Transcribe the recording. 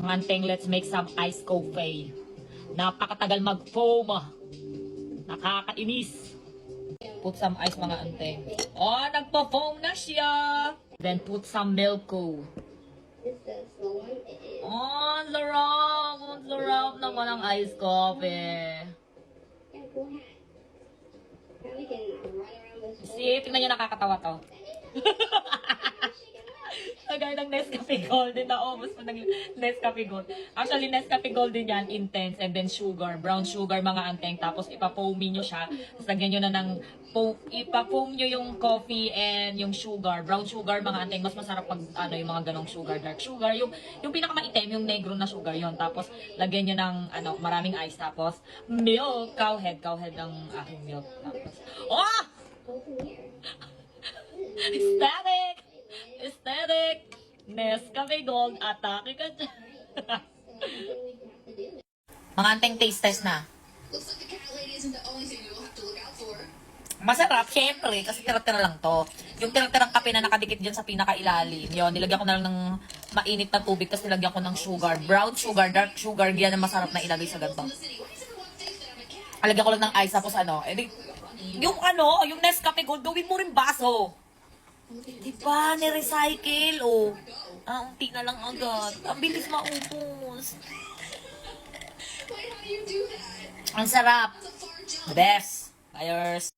Nganteng, let's make some iced coffee. Napakatagal mag-foam. Nakakainis. Put some ice mga anteng. Oh, nagpo-foam na siya. Then put some milk. Oh, sarap. Ang sarap naman ang iced coffee. See, tingnan nyo, nakakatawa to. Kagaya ng Nescafe Golden na ubos mo ng Nescafe Gold. Actually, Nescafe Golden yan, intense, and then sugar, brown sugar mga anteng. Tapos ipa-foamy nyo siya. Tapos lagyan nyo na ng, ipa-foam nyo yung coffee and yung sugar, brown sugar mga anteng. Mas masarap pag ano, yung mga ganong sugar, dark sugar. Yung pinakamaitim, yung negro na sugar yon. Tapos lagyan nyo ng ano, maraming ice. Tapos milk, cowhead ang aking milk. Tapos, oh! Aesthetic! Aesthetic! Nescafe Gold, atake ka dyan. Mga anteng taste test na. Masarap, syempre, kasi tira-tira lang to. Yung tira-tirang kape na nakadikit dyan sa pinakailalim, yun, nilagyan ko na lang ng mainit na tubig, tapos nilagyan ko ng sugar. Brown sugar, dark sugar, yan ang masarap na ilagay sa ganito. Alagyan ko lang ng ice, tapos ano, yung Nescafe Gold, gawin mo rin baso. Diba, ni-recycle, oh. Unti na lang agad. Ang bilis maubos. Ang sarap. The best. Buyers.